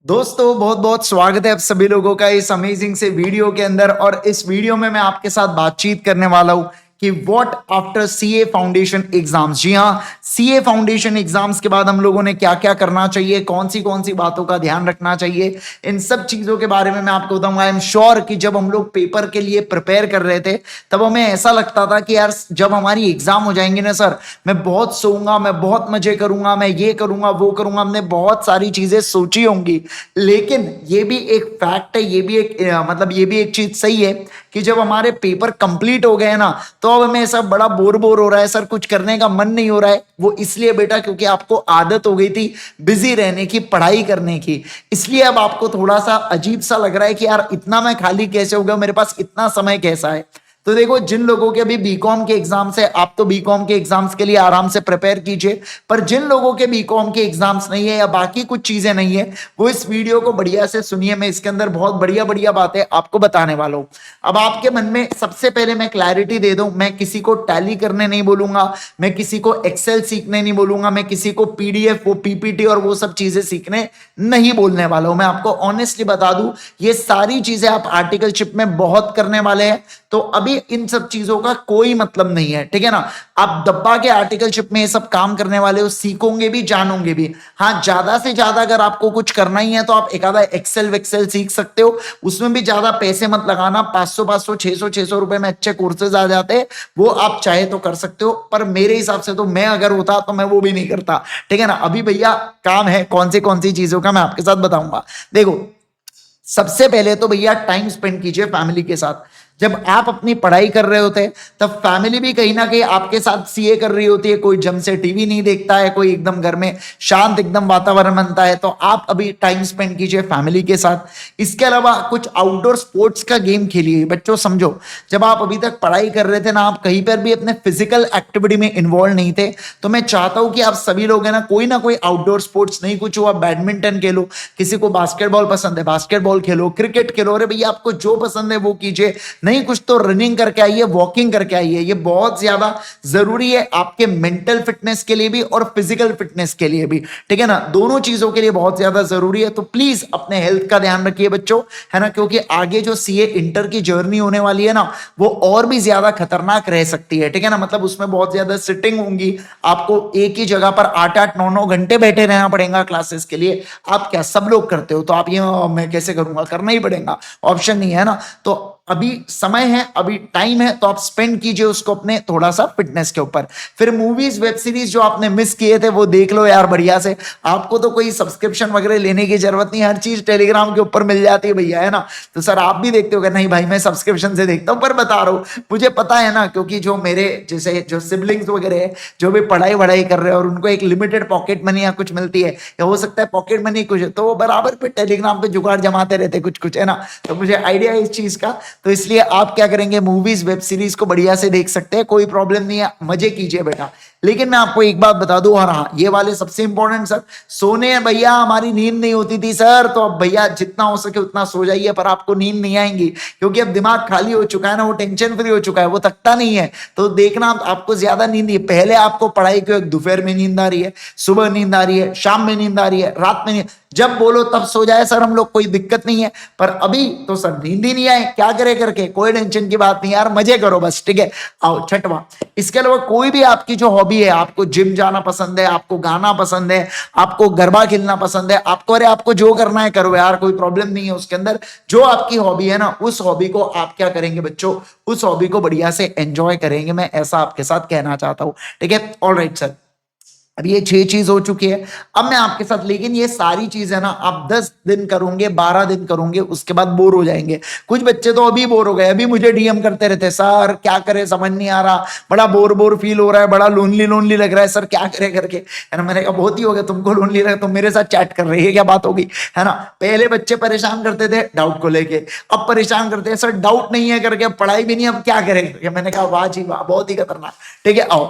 दोस्तों बहुत बहुत स्वागत है आप सभी लोगों का इस अमेजिंग से वीडियो के अंदर। और इस वीडियो में मैं आपके साथ बातचीत करने वाला हूं कि what after CA foundation exams. जी हाँ, सीए फाउंडेशन एग्जाम्स के बाद हम लोगों ने क्या क्या करना चाहिए, कौन सी बातों का ध्यान रखना चाहिए, इन सब चीजों के बारे में मैं आपको बताऊंगा। आई एम श्योर कि जब हम लोग पेपर के लिए प्रिपेयर कर रहे थे तब हमें ऐसा लगता था कि यार जब हमारी एग्जाम हो जाएंगे ना सर, मैं बहुत सोऊंगा, मैं बहुत मजे करूंगा, मैं ये करूंगा वो करूंगा, हमने बहुत सारी चीजें सोची होंगी। लेकिन ये भी एक फैक्ट है, ये भी एक मतलब ये भी एक चीज सही है कि जब हमारे पेपर कंप्लीट हो गए ना तो अब हमें ऐसा बड़ा बोर बोर हो रहा है सर, कुछ करने का मन नहीं हो रहा है। वो इसलिए बेटा क्योंकि आपको आदत हो गई थी बिजी रहने की, पढ़ाई करने की। इसलिए अब आपको थोड़ा सा अजीब सा लग रहा है कि यार इतना मैं खाली कैसे हो गया, मेरे पास इतना समय कैसा है। तो देखो, जिन लोगों के अभी बीकॉम के एग्जाम्स है, आप तो बीकॉम के एग्जाम्स के लिए आराम से प्रिपेयर कीजिए। पर जिन लोगों के बीकॉम के एग्जाम्स नहीं है या बाकी कुछ चीजें नहीं है, वो इस वीडियो को बढ़िया से सुनिए। मैं इसके अंदर बहुत बढ़िया बढ़िया बातें आपको बताने वाला हूं। अब आपके मन में सबसे पहले मैं क्लैरिटी दे दूं, मैं किसी को टैली करने नहीं बोलूंगा, मैं किसी को एक्सेल सीखने नहीं बोलूंगा, मैं किसी को पीडीएफ, वो पीपीटी और वो सब चीजें सीखने नहीं बोलने वाला हूं। मैं आपको ऑनेस्टली बता दूं, ये सारी चीजें आप आर्टिकलशिप में बहुत करने वाले हैं, तो अभी इन सब चीजों का कोई मतलब नहीं है, ठीक है ना। आप दब्बा के आर्टिकलशिप में ये सब काम करने वाले हो, सीखोगे भी जानोगे भी। हाँ, ज्यादा से ज्यादा अगर आपको कुछ करना ही है तो आप एक आधा एक्सेल वेक्सेल सीख सकते हो, उसमें भी ज्यादा पैसे मत लगाना। 500 600 रुपए में अच्छे कोर्सेज आ जाते हैं, वो आप चाहे तो कर सकते हो। पर मेरे हिसाब से तो मैं अगर होता तो मैं वो भी नहीं करता, ठीक है ना। अभी भैया काम है कौन सी चीजों का मैं आपके साथ बताऊंगा। देखो, सबसे पहले तो भैया टाइम स्पेंड कीजिए फैमिली के साथ। जब आप अपनी पढ़ाई कर रहे होते हैं तब फैमिली भी कहीं ना कहीं आपके साथ सीए कर रही होती है। कोई जम से टीवी नहीं देखता है, कोई एकदम घर में शांत एकदम वातावरण बनता है, तो आप अभी टाइम स्पेंड कीजिए फैमिली के साथ। इसके अलावा कुछ आउटडोर स्पोर्ट्स का गेम खेलिए। बच्चों समझो, जब आप अभी तक पढ़ाई कर रहे थे ना, आप कहीं पर भी अपने फिजिकल एक्टिविटी में इन्वॉल्व नहीं थे, तो मैं चाहता हूं कि आप सभी लोग है ना कोई आउटडोर स्पोर्ट्स, नहीं कुछ हुआ बैडमिंटन खेलो, किसी को बास्केटबॉल पसंद है बास्केटबॉल खेलो, क्रिकेट खेलो। अरे भैया आपको जो पसंद है वो कीजिए, नहीं कुछ तो रनिंग करके आइए, वॉकिंग करके आइए। ये बहुत ज्यादा जरूरी है आपके मेंटल फिटनेस के लिए भी और फिजिकल फिटनेस के लिए भी, ठीक है ना। दोनों चीजों के लिए बहुत ज्यादा जरूरी है। तो प्लीज अपने हेल्थ का ध्यान रखिए बच्चों, है ना, क्योंकि आगे जो सीए इंटर की जर्नी होने वाली है ना, वो और भी ज्यादा खतरनाक रह सकती है, ठीक है ना। मतलब उसमें बहुत ज्यादा सिटिंग होंगी, आपको एक ही जगह पर 8 8 9 9 घंटे बैठे रहना पड़ेगा क्लासेस के लिए। आप क्या सब लोग करते हो, तो आप ये मैं कैसे करूंगा, करना ही पड़ेगा, ऑप्शन नहीं है ना। तो अभी समय है, अभी टाइम है, तो आप स्पेंड कीजिए उसको अपने थोड़ा सा फिटनेस के ऊपर। फिर मूवीज वेब सीरीज जो आपने मिस किए थे वो देख लो यार बढ़िया से। आपको तो कोई सब्सक्रिप्शन वगैरह लेने की जरूरत नहीं, हर चीज टेलीग्राम के ऊपर मिल जाती है भैया, है ना। तो सर आप भी देखते हो? नहीं भाई मैं सब्सक्रिप्शन से देखता हूँ, पर बता रहा हूँ मुझे पता है ना, क्योंकि जो मेरे जैसे जो सिबलिंग्स वगैरह है जो भी पढ़ाई वढ़ाई कर रहे हैं और उनको एक लिमिटेड पॉकेट मनी या कुछ मिलती है, या हो सकता है पॉकेट मनी कुछ, तो वो बराबर पे टेलीग्राम पे जुगाड़ जमाते रहते कुछ कुछ, है ना। तो मुझे आइडिया है इस चीज का, तो इसलिए आप क्या करेंगे, मूवीज वेब सीरीज को बढ़िया से देख सकते हैं, कोई प्रॉब्लम नहीं है, मजे कीजिए बेटा। लेकिन मैं आपको एक बात बता दूं, और हाँ ये वाले सबसे इंपॉर्टेंट सर, सोने भैया हमारी नींद नहीं होती थी सर, तो अब भैया जितना हो सके उतना सो जाइए, पर आपको नींद नहीं आएंगी क्योंकि अब दिमाग खाली हो चुका है ना, वो टेंशन फ्री हो चुका है, वो थकता नहीं है। तो देखना आपको ज्यादा नींद नहीं, पहले आपको पढ़ाई को दोपहर में नींद आ रही है, सुबह नींद आ रही है, शाम में नींद आ रही है, रात में नींद, जब बोलो तब सो जाए सर हम लोग, कोई दिक्कत नहीं है। पर अभी तो सर नींद ही नहीं आए, क्या करे करके, कोई टेंशन की बात नहीं यार, मजे करो बस, ठीक है। आओ छठवां, इसके अलावा कोई भी आपकी जो हॉबी है, आपको जिम जाना पसंद है, आपको गाना पसंद है, आपको गरबा खेलना पसंद है, आपको अरे आपको जो करना है करो यार, कोई प्रॉब्लम नहीं है उसके अंदर। जो आपकी हॉबी है ना, उस हॉबी को आप क्या करेंगे बच्चों, उस हॉबी को बढ़िया से एंजॉय करेंगे, मैं ऐसा आपके साथ कहना चाहता हूं, ठीक है। ऑलराइट सर, अब ये 6 चीज हो चुकी है। अब मैं आपके साथ, लेकिन ये सारी चीजें ना आप 10 दिन करोगे, 12 दिन करोगे, उसके बाद बोर हो जाएंगे। कुछ बच्चे तो अभी बोर हो गए, अभी मुझे डीएम करते रहते, सर क्या करे समझ नहीं आ रहा, बड़ा बोर बोर फील हो रहा है, बड़ा लोनली लोनली लग रहा है सर, क्या करे करके, है ना। मैंने कहा बहुत ही हो गया, तुमको लोनली लगा, तुम मेरे साथ चैट कर रही है, क्या बात होगी, है ना। पहले बच्चे परेशान करते थे डाउट को लेके, अब परेशान करते हैं सर डाउट नहीं है करके, पढ़ाई भी नहीं, अब क्या करेंगे। मैंने कहा वाह जी वाह, बहुत ही खतरनाक, ठीक है। आओ,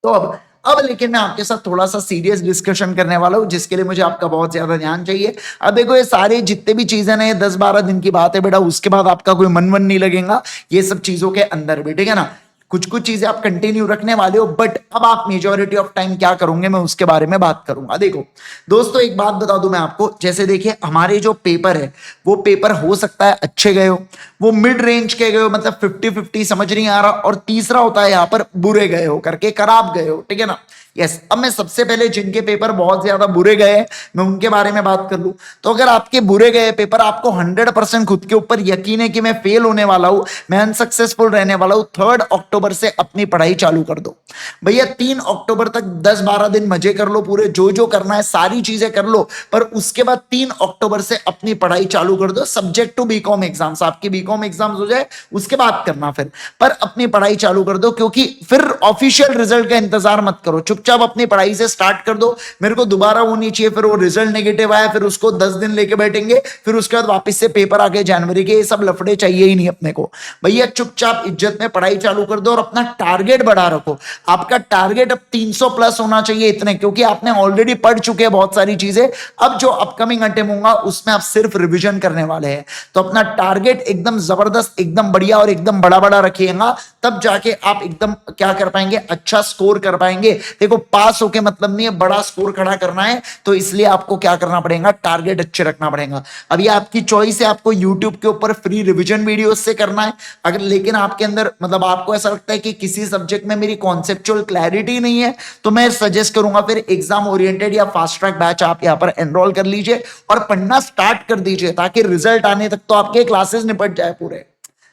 तो अब लेकिन मैं आपके साथ थोड़ा सा सीरियस डिस्कशन करने वाला हूं, जिसके लिए मुझे आपका बहुत ज्यादा ध्यान चाहिए। अब देखो, ये सारे जितने भी चीजें ना, ये 10 12 दिन की बात है बेटा, उसके बाद आपका कोई मन नहीं लगेगा ये सब चीजों के अंदर भी, ठीक है ना। कुछ कुछ चीजें आप कंटिन्यू रखने वाले हो, बट अब आप मेजोरिटी ऑफ टाइम क्या करोगे मैं उसके बारे में बात करूंगा। देखो दोस्तों एक बात बता दूं मैं आपको, जैसे देखिए हमारे जो पेपर है वो पेपर हो सकता है अच्छे गए हो, वो मिड रेंज के गए हो, मतलब 50-50 समझ नहीं आ रहा, और तीसरा होता है यहाँ पर बुरे गए हो करके, खराब गए हो, ठीक है ना। यस, अब मैं सबसे पहले जिनके पेपर बहुत ज्यादा बुरे गए मैं उनके बारे में बात कर लूं। तो अगर आपके बुरे गए पेपर, आपको 100% खुद के ऊपर यकीन है कि मैं फेल होने वाला हूं, मैं अनसक्सेसफुल रहने वाला हूं, 3 अक्टूबर से अपनी पढ़ाई चालू कर दो भैया। 3 अक्टूबर तक 10-12 दिन मजे कर लो, पूरे जो जो करना है सारी चीजें कर लो, पर उसके बाद 3 अक्टूबर से अपनी पढ़ाई चालू कर दो, सब्जेक्ट टू बीकॉम एग्जाम्स, आपकी बीकॉम एग्जाम्स हो जाए उसके बाद करना फिर, पर अपनी पढ़ाई चालू कर दो, क्योंकि फिर ऑफिशियल रिजल्ट का इंतजार मत करो, चुपचाप अपनी पढ़ाई से स्टार्ट कर दो। मेरे को दोबारा वो नहीं चाहिए फिर वो रिजल्ट नेगेटिव आया, फिर उसको 10 दिन लेके बैठेंगे, फिर उसके बाद वापस से पेपर आ गए जनवरी के, ये सब लफड़े चाहिए ही नहीं अपने को भैया। चुपचाप इज्जत में पढ़ाई चालू कर दो और अपना टारगेट बढ़ा रखो। आपका टारगेट अब 300 प्लस होना चाहिए इतने, क्योंकि आपने ऑलरेडी पढ़ चुके हैं बहुत सारी चीजें, अब जो अपकमिंग अटेम्प्ट होगा उसमें आप सिर्फ रिवीजन करने वाले हैं। तो अपना टारगेट एकदम जबरदस्त, एकदम बढ़िया और एकदम बड़ा बड़ा रखिएगा, तब जाके आप एकदम क्या कर पाएंगे, अच्छा स्कोर कर पाएंगे। देखो पास होके मतलब नहीं है, बड़ा स्कोर खड़ा करना है, तो इसलिए आपको क्या करना पड़ेगा, टारगेट अच्छे रखना पड़ेगा। अब ये आपकी चॉइस है, आपको यूट्यूब के ऊपर फ्री रिवीजन वीडियोस से करना है, अगर लेकिन आपके अंदर मतलब आपको ऐसा लगता है कि किसी सब्जेक्ट में मेरी कॉन्सेप्चुअल क्लैरिटी नहीं है, तो मैं सजेस्ट करूंगा फिर एग्जाम ओरिएंटेड या फास्ट ट्रैक बैच आप यहां पर एनरोल कर लीजिए और पढ़ना स्टार्ट कर दीजिए, ताकि रिजल्ट आने तक तो आपके क्लासेस निपट जाए पूरे।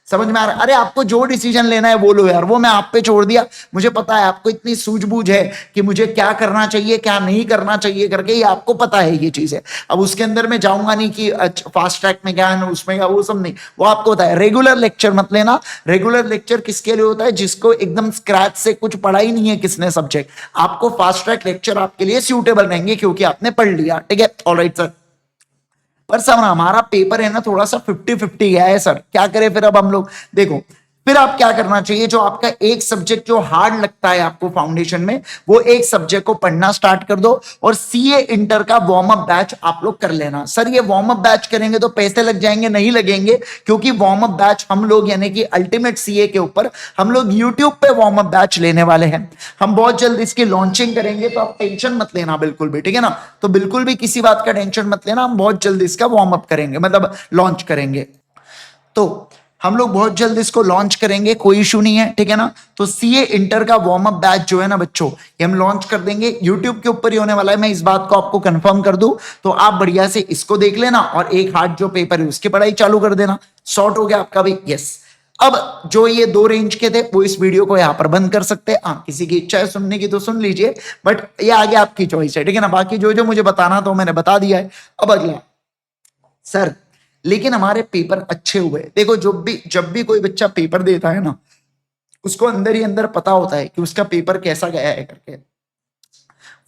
समझ में आ रहा है? अरे आपको जो डिसीजन लेना है वो लो यार, वो मैं आप पे छोड़ दिया। मुझे पता है आपको इतनी सूझबूझ है कि मुझे क्या करना चाहिए क्या नहीं करना चाहिए करके, ये आपको पता है ये चीजें। अब उसके अंदर मैं जाऊंगा नहीं कि फास्ट ट्रैक में क्या है उसमें क्या, वो सब नहीं, वो आपको पता है। रेगुलर लेक्चर मत लेना, रेगुलर लेक्चर किसके लिए होता है, जिसको एकदम स्क्रैच से कुछ पढ़ा ही नहीं है किसने सब्जेक्ट, आपको फास्ट ट्रैक लेक्चर आपके लिए सूटेबल रहेंगे क्योंकि आपने पढ़ लिया, ठीक है। ऑलराइट सर, पर सर हमारा पेपर है ना थोड़ा सा 50-50 गया है सर, क्या करें फिर अब हम लोग। देखो फिर आप क्या करना चाहिए, जो आपका एक सब्जेक्ट जो हार्ड लगता है आपको फाउंडेशन में, वो एक सब्जेक्ट को पढ़ना स्टार्ट कर दो, और सीए इंटर का वार्म अप बैच आप लोग कर लेना। सर ये वार्म अप बैच करेंगे तो पैसे लग जाएंगे, नहीं लगेंगे, क्योंकि वार्म अप बैच हम लोग यानी कि अल्टीमेट सीए के ऊपर हम लोग यूट्यूब पे वार्म अप बैच लेने वाले हैं। हम बहुत जल्द इसकी लॉन्चिंग करेंगे, तो आप टेंशन मत लेना बिल्कुल भी, ठीक है ना। तो बिल्कुल भी किसी बात का टेंशन मत लेना, हम बहुत जल्द इसका वार्म अप करेंगे, मतलब लॉन्च करेंगे। तो हम लोग बहुत जल्द इसको लॉन्च करेंगे, कोई इशू नहीं है, ठीक है ना। तो सीए इंटर का वार्म अप बैच जो है ना बच्चों, ये हम लॉन्च कर देंगे, यूट्यूब के ऊपर ही होने वाला है, मैं इस बात को आपको कंफर्म कर दूं। तो आप बढ़िया से इसको देख लेना, और एक हाथ जो पेपर है उसकी पढ़ाई चालू कर देना, शॉर्ट हो गया आपका भी। यस, अब जो ये 2 रेंज के थे वो इस वीडियो को यहां पर बंद कर सकते हैं। हाँ, किसी की इच्छा है सुनने की तो सुन लीजिए, बट ये आगे आपकी चॉइस है, ठीक है ना। बाकी जो जो मुझे बताना था मैंने बता दिया है। अब अगला, सर लेकिन हमारे पेपर अच्छे हुए। देखो जब भी कोई बच्चा पेपर देता है ना, उसको अंदर ही अंदर पता होता है कि उसका पेपर कैसा गया है करके,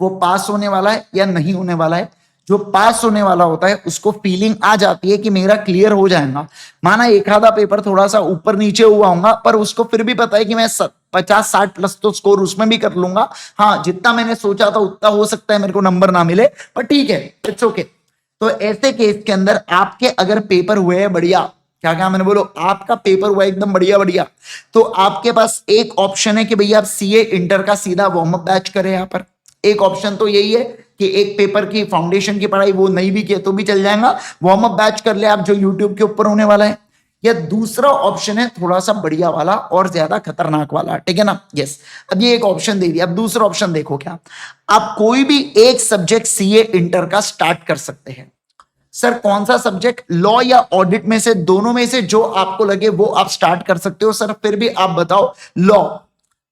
वो पास होने वाला है या नहीं होने वाला है। जो पास होने वाला होता है उसको फीलिंग आ जाती है कि मेरा क्लियर हो जाएगा। माना एक आधा पेपर थोड़ा सा ऊपर नीचे हुआ होगा, पर उसको फिर भी पता है कि मैं 50-60 प्लस तो स्कोर उसमें भी कर लूंगा। हाँ, जितना मैंने सोचा था उतना हो सकता है मेरे को नंबर ना मिले, पर ठीक है, इट्स ओके। तो ऐसे केस के अंदर आपके अगर पेपर हुए हैं बढ़िया, क्या क्या मैंने बोलो, आपका पेपर हुआ एकदम बढ़िया बढ़िया, तो आपके पास एक ऑप्शन है कि भैया आप सीए इंटर का सीधा वार्म अप बैच करें। यहाँ पर एक ऑप्शन तो यही है कि एक पेपर की फाउंडेशन की पढ़ाई वो नहीं भी किया तो भी चल जाएगा, वार्म अप बैच कर ले आप जो यूट्यूब के ऊपर होने वाला है। या दूसरा ऑप्शन है थोड़ा सा बढ़िया वाला और ज्यादा खतरनाक वाला, ठीक है ना। यस, अब ये एक ऑप्शन दे दिया, अब दूसरा ऑप्शन देखो, क्या आप कोई भी एक सब्जेक्ट सीए इंटर का स्टार्ट कर सकते हैं। सर कौन सा सब्जेक्ट, लॉ या ऑडिट में से, दोनों में से जो आपको लगे वो आप स्टार्ट कर सकते हो। सर फिर भी आप बताओ, लॉ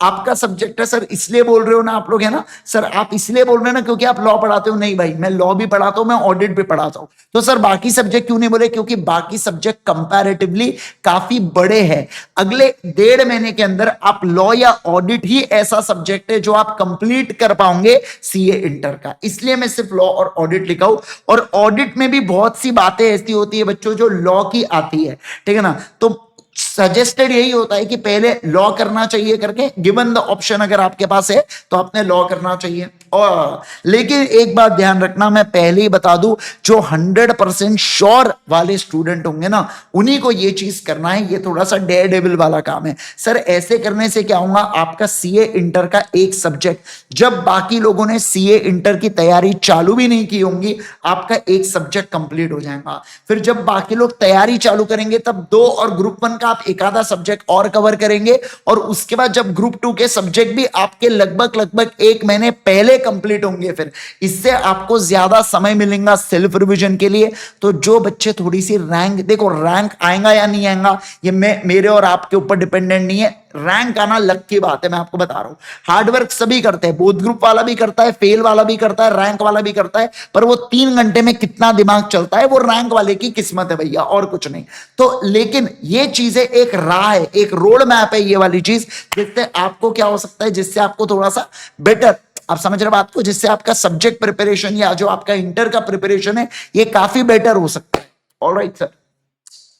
आपका सब्जेक्ट है सर, इसलिए बोल रहे हो ना आप लोग, है ना सर, आप इसलिए बोल रहे हो ना क्योंकि आप लॉ पढ़ाते हो। नहीं भाई, मैं लॉ भी पढ़ाता हूं, मैं ऑडिट भी पढ़ाता हूं। तो सर बाकी सब्जेक्ट क्यों नहीं बोले, क्योंकि बाकी सब्जेक्ट कंपैरेटिवली काफी बड़े हैं। अगले 1.5 महीने के अंदर आप लॉ या ऑडिट ही ऐसा सब्जेक्ट है जो आप कंप्लीट कर पाओगे सीए इंटर का, इसलिए मैं सिर्फ लॉ और ऑडिट लिखा हूं। और ऑडिट में भी बहुत सी बातें ऐसी होती है बच्चों जो लॉ की आती है, ठीक है ना। तो सजेस्टेड यही होता है कि पहले लॉ करना चाहिए करके, गिवन द ऑप्शन अगर आपके पास है तो आपने लॉ करना चाहिए। और लेकिन एक बात ध्यान रखना, मैं पहले ही बता दूं, जो 100% श्योर वाले स्टूडेंट होंगे ना, उन्हीं को ये चीज करना है। ये थोड़ा सा डेयर डेविल वाला काम है सर। ऐसे करने से क्या होगा, आपका सीए इंटर का एक सब्जेक्ट, जब बाकी लोगों ने सीए इंटर की तैयारी चालू भी नहीं की होंगी, आपका एक सब्जेक्ट कंप्लीट हो जाएगा। फिर जब बाकी लोग तैयारी चालू करेंगे तब 2 और ग्रुप 1 का आप एक आधा सब्जेक्ट और कवर करेंगे, और उसके बाद जब ग्रुप 2 के सब्जेक्ट भी आपके लगभग लगभग 1 महीने पहले कंप्लीट होंगे। फिर इससे आपको ज्यादा समय मिलेगा सेल्फ रिवीजन के लिए। तो जो बच्चे थोड़ी सी रैंक, देखो रैंक आएगा या नहीं आएगा ये मेरे और आपके ऊपर डिपेंडेंट नहीं है। रैंक आना लक की बात है, मैं आपको बता रहा हूं। हार्डवर्क सभी करते हैं, बोथ ग्रुप वाला भी करता है, फेल वाला भी करता है, रैंक वाला भी करता है, पर वो 3 घंटे में कितना दिमाग चलता है वो रैंक वाले की किस्मत है भैया, और कुछ नहीं। तो लेकिन ये चीजें एक राह है, एक रोड मैप है ये वाली चीज, जिससे आपको क्या हो सकता है, जिससे आपको थोड़ा सा बेटर, आप समझ रहे बात को, जिससे आपका सब्जेक्ट प्रिपरेशन या जो आपका इंटर का प्रिपरेशन है ये काफी बेटर हो सकता है। ऑलराइट सर,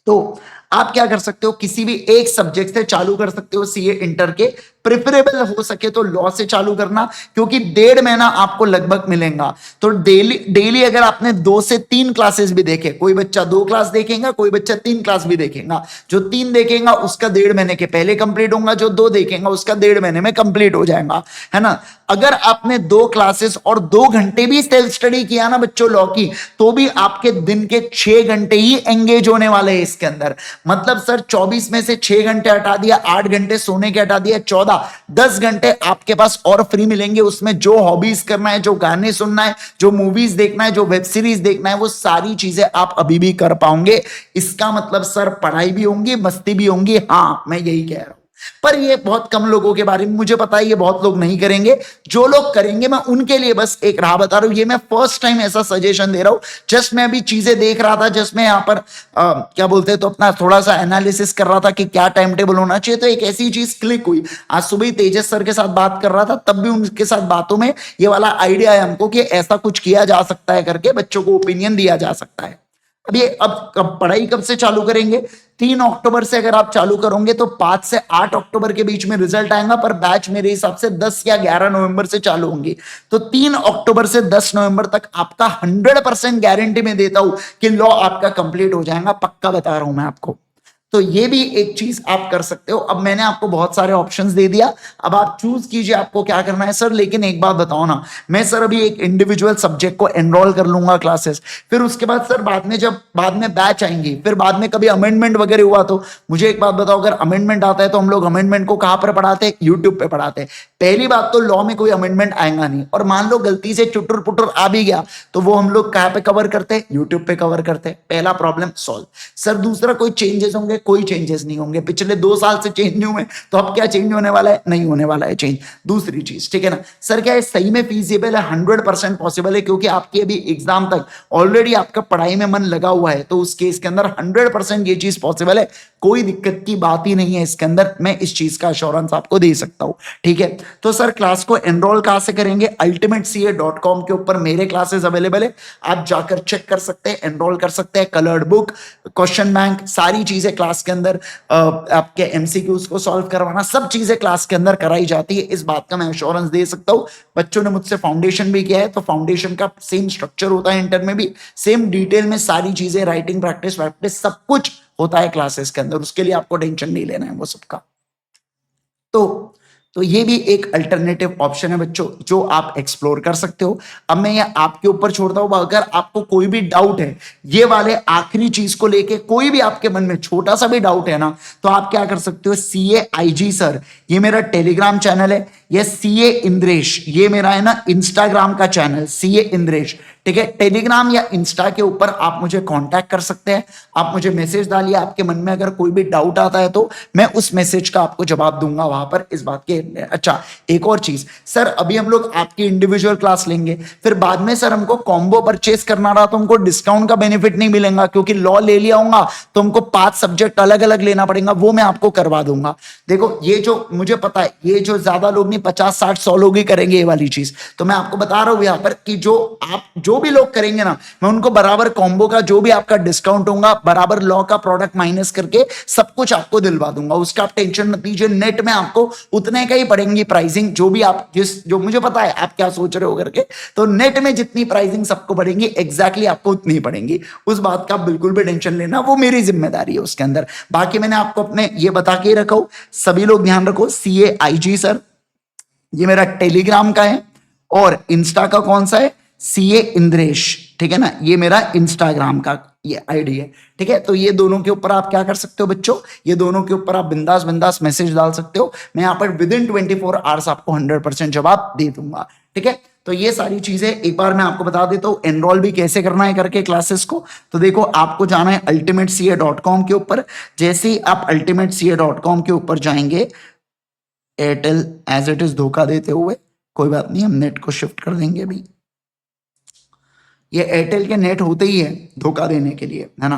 तो आप क्या कर सकते हो, किसी भी एक सब्जेक्ट से चालू कर सकते हो सीए इंटर के। प्रिफरेबल हो सके तो लॉ से चालू करना, क्योंकि 1.5 महीना आपको लगभग मिलेगा। तो डेली अगर आपने 2 से 3 क्लासेस भी देखे, कोई बच्चा 2 क्लास देखेगा, कोई बच्चा 3 क्लास भी देखेगा। जो 3 देखेगा उसका 1.5 महीने के पहले कंप्लीट होगा, जो 2 देखेगा उसका 1.5 महीने में कंप्लीट हो जाएगा, है ना। अगर आपने 2 क्लासेस और 2 घंटे भी सेल्फ स्टडी किया ना बच्चों लॉ की, तो भी आपके दिन के 6 घंटे ही एंगेज होने वाले हैं इसके अंदर। मतलब सर 24 में से 6 घंटे हटा दिया, 8 घंटे सोने के हटा दिया, 14, 10 घंटे आपके पास और फ्री मिलेंगे। उसमें जो हॉबीज करना है, जो गाने सुनना है, जो मूवीज देखना है, जो वेब सीरीज देखना है, वो सारी चीजें आप अभी भी कर पाओगे। इसका मतलब सर पढ़ाई भी होंगी, मस्ती भी होंगी। हाँ, मैं यही कह रहा हूं, पर ये बहुत कम लोगों के बारे में मुझे पता है, ये बहुत लोग नहीं करेंगे। जो लोग करेंगे मैं उनके लिए बस एक राह बता रहा हूं। ये मैं फर्स्ट टाइम ऐसा सजेशन दे रहा हूं, जस्ट मैं अभी चीजें देख रहा था, जस्ट मैं यहां पर क्या बोलते हैं, तो अपना थोड़ा सा एनालिसिस कर रहा था कि क्या टाइम टेबल होना चाहिए। तो एक ऐसी चीज क्लिक हुई, आज सुबह तेजस सर के साथ बात कर रहा था, तब भी उनके साथ बातों में ये वाला आइडिया है हमको कि ऐसा कुछ किया जा सकता है करके, बच्चों को ओपिनियन दिया जा सकता है। अब पढ़ाई कब से चालू करेंगे, 3 अक्टूबर से अगर आप चालू करोगे तो 5 से 8 अक्टूबर के बीच में रिजल्ट आएगा, पर बैच मेरे हिसाब से 10 या 11 नवंबर से चालू होंगी। तो 3 अक्टूबर से 10 नवंबर तक आपका 100% गारंटी में देता हूं कि लॉ आपका कंप्लीट हो जाएगा, पक्का बता रहा हूं मैं आपको। तो ये भी एक चीज आप कर सकते हो। अब मैंने आपको बहुत सारे ऑप्शंस दे दिया, अब आप चूज कीजिए आपको क्या करना है सर। लेकिन एक बात बताओ ना, मैं सर अभी एक इंडिविजुअल सब्जेक्ट को एनरोल कर लूंगा क्लासेस, फिर उसके बाद सर बाद में बैच आएंगी, फिर बाद में कभी अमेंडमेंट वगैरह हुआ तो मुझे एक बात बताओ, अगर अमेंडमेंट आता है तो हम लोग अमेंडमेंट को कहां पर पढ़ाते हैं, यूट्यूब पे पढ़ाते हैं। पहली बात तो लॉ में कोई अमेंडमेंट आएगा नहीं, और मान लो गलती से चुटुर पुटुर आ भी गया तो वो हम लोग कहां पे कवर करते हैं, यूट्यूब पे कवर करते हैं। पहला प्रॉब्लम सॉल्व। सर दूसरा, कोई चेंजेस होंगे, कोई चेंजेस नहीं होंगे। पिछले 2 साल से चेंज नहीं हुए, तो अब क्या चेंज होने वाला है, नहीं होने वाला है चेंज। दूसरी चीज, ठीक है ना सर, क्या है सही में फीजिबल है, 100% पॉसिबल है, क्योंकि आपकी अभी एग्जाम तक ऑलरेडी आपका पढ़ाई में मन लगा हुआ है, तो उस केस के अंदर 100% ये चीज पॉसिबल है, कोई दिक्कत की बात ही नहीं है इसके अंदर। मैं इस चीज का अश्योरेंस आपको दे सकता हूं, ठीक है। तो सर क्लास को एनरोल कहां से करेंगे, ultimateca.com के ऊपर मेरे क्लासेस अवेलेबल है, आप जाकर चेक कर सकते हैं, एनरोल कर सकते हैं। कलर्ड बुक, क्वेश्चन बैंक, सारी चीजें क्लास के अंदर, आपके एमसीक्यूज को सॉल्व करवाना, सब चीजें क्लास के अंदर कराई जाती है। इस बात का मैं एश्योरेंस दे सकता हूं। बच्चों ने मुझसे फाउंडेशन भी किया है, तो फाउंडेशन का सेम स्ट्रक्चर होता है, इंटर में भी सेम डिटेल में सारी चीजें, राइटिंग प्रैक्टिस सब कुछ होता है क्लासेस के अंदर। उसके लिए आपको टेंशन नहीं लेना है वो सबका। तो ये भी एक अल्टरनेटिव ऑप्शन है बच्चों, जो आप एक्सप्लोर कर सकते हो। अब मैं ये आपके ऊपर छोड़ता हूं, अगर आपको कोई भी डाउट है ये वाले आखिरी चीज को लेके, कोई भी आपके मन में छोटा सा भी डाउट है ना, तो आप क्या कर सकते हो, सीए आईजी सर, ये मेरा टेलीग्राम चैनल है, ये सीए इंद्रेश, ये मेरा है ना इंस्टाग्राम का चैनल सीए इंद्रेश, ठीक है। टेलीग्राम या इंस्टा के ऊपर आप मुझे कांटेक्ट कर सकते हैं, आप मुझे मैसेज डालिए, आपके मन में अगर कोई भी डाउट आता है तो मैं उस मैसेज का आपको जवाब दूंगा वहां पर, इस बात के। अच्छा, एक और चीज सर, अभी हम लोग आपकी इंडिविजुअल क्लास लेंगे, फिर बाद में सर हमको कॉम्बो परचेस करना रहा तो हमको डिस्काउंट का बेनिफिट नहीं मिलेगा, क्योंकि लॉ ले लिया होगा तो हमको 5 सब्जेक्ट अलग अलग लेना पड़ेगा, वो मैं आपको करवा दूंगा। देखो, ये जो मुझे पता है ये जो ज्यादा लोग नहीं 50 60 100 लोग ही करेंगे ये वाली चीज, तो मैं आपको बता रहा हूं यहाँ पर कि जो भी लोग करेंगे ना, मैं उनको बराबर कॉम्बो का जो भी आपका डिस्काउंट होगा बराबर लॉ का प्रोडक्ट माइनस करके सब कुछ आपको दिलवा दूंगा, उसका आप टेंशन मत लीजिए। नेट में आपको उतने का ही पड़ेंगी प्राइसिंग, जो भी आप जो मुझे पता है आप क्या सोच रहे हो करके, तो नेट में जितनी प्राइसिंग सबको पड़ेंगी एग्जैक्टली आपको उतनी पड़ेंगी, उस बात का बिल्कुल भी टेंशन लेना, वो मेरी जिम्मेदारी है उसके अंदर। बाकी मैंने आपको अपने ये बता के रखा हूं, सभी लोग ध्यान रखो, CA IG सर ये मेरा टेलीग्राम का है, और इंस्टा का कौन सा है, CA इंद्रेश, ठीक है ना, ये मेरा इंस्टाग्राम का ये आईडी है, ठीक है। तो ये दोनों के ऊपर आप क्या कर सकते हो बच्चों, ये दोनों के ऊपर आप बिंदास बिंदास मैसेज डाल सकते हो, मैं यहाँ पर विद इन 24 आवर्स आपको 100% जवाब दे दूंगा, ठीक है। तो ये सारी चीजें एक बार मैं आपको बता देता हूँ, एनरोल भी कैसे करना है करके क्लासेस को। तो देखो आपको जाना है ultimatecA.com के ऊपर, जैसे ही आप ultimatecA.com के ऊपर जाएंगे, एयरटेल एज इट इज धोखा देते हुए, कोई बात नहीं हम नेट को शिफ्ट कर देंगे अभी, ये एयरटेल के नेट होते ही है धोखा देने के लिए, है ना।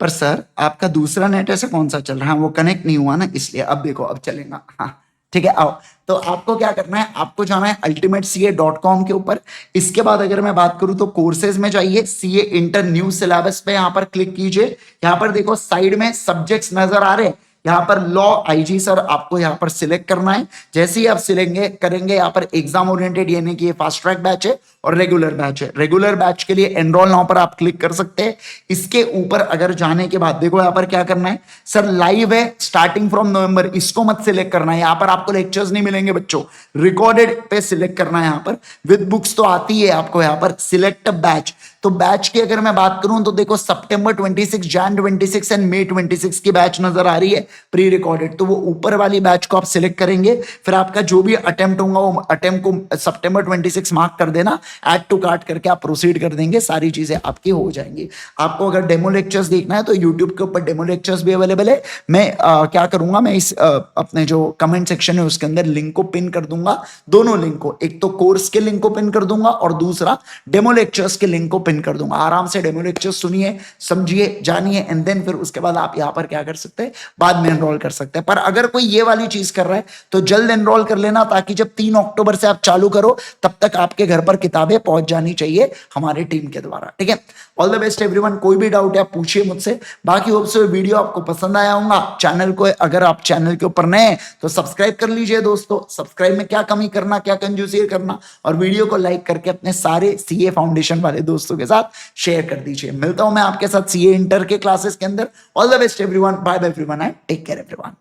पर सर आपका दूसरा नेट ऐसा कौन सा चल रहा है, वो कनेक्ट नहीं हुआ ना, इसलिए अब देखो अब चलेगा, हाँ ठीक है। आओ, तो आपको क्या करना है, आपको जाना है ultimatecA.com के ऊपर। इसके बाद अगर मैं बात करूं तो कोर्सेज में जाइए, CA इंटर न्यू सिलेबस पे यहां पर क्लिक कीजिए। यहां पर देखो साइड में सब्जेक्ट्स नजर आ रहे हैं, यहाँ पर लॉ IG सर आपको यहाँ पर सिलेक्ट करना है। जैसे ही आप सिलेक्ट करेंगे यहाँ पर एग्जाम ओरिएंटेड यानी कि ये फास्ट ट्रैक बैच है और रेगुलर बैच है। रेगुलर बैच के लिए एनरोल नाउ पर आप क्लिक कर सकते हैं। इसके ऊपर अगर जाने के बाद देखो यहाँ पर क्या करना है, सर लाइव है स्टार्टिंग फ्रॉम नवंबर, इसको मत सिलेक्ट करना है, यहाँ पर आपको लेक्चर्स नहीं मिलेंगे बच्चों, रिकॉर्डेड पे सिलेक्ट करना है। यहाँ पर विद बुक्स तो आती है आपको, यहाँ पर सिलेक्ट बैच, तो बैच की अगर मैं बात करूं तो देखो सितंबर 26, जैन 26 एंड मई 26 की बैच नजर आ रही है प्री रिकॉर्डेड, तो वो ऊपर वाली बैच को आप सिलेक्ट करेंगे। फिर आपका जो भी अटेम्प्ट होगा वो अटेम्प्ट को सितंबर 26 मार्क कर देना, ऐड टू कार्ट करके आप प्रोसीड कर देंगे, सारी चीजें आपकी हो जाएंगी। आपको अगर डेमो लेक्चर्स देखना है तो यूट्यूब के ऊपर डेमो लेक्चर्स भी अवेलेबल है। मैं क्या करूंगा, मैं इस अपने जो कमेंट सेक्शन है उसके अंदर लिंक को पिन कर दूंगा, दोनों लिंक को, एक तो कोर्स के लिंक को पिन कर दूंगा और दूसरा डेमो लेक्चर्स के लिंक को पिन कर दूंगा। आराम से डेमो लेक्चर सुनिए, समझिए, जानिए, एंड देन फिर उसके बाद आप यहां पर क्या कर सकते हैं, बाद में एनरोल कर सकते हैं। पर अगर कोई ये वाली चीज कर रहा है तो जल्द एनरोल कर लेना, ताकि जब 3 अक्टूबर से आप चालू करो तब तक आपके घर पर किताबें पहुंच जानी चाहिए हमारी टीम के द्वारा, ठीक है। ऑल द बेस्ट एवरीवन, कोई भी डाउट है आप पूछिए मुझसे। बाकी होप सो वीडियो आपको पसंद आया होगा। चैनल को अगर आप चैनल के ऊपर नए हैं तो सब्सक्राइब कर लीजिए दोस्तों, सब्सक्राइब में क्या कमी करना, क्या कंजूसी करना, और वीडियो को लाइक करके अपने सारे CA फाउंडेशन वाले दोस्तों के साथ शेयर कर दीजिए। मिलता हूं मैं आपके साथ CA इंटर के क्लासेस के अंदर। All the best everyone, bye bye everyone, and take care everyone.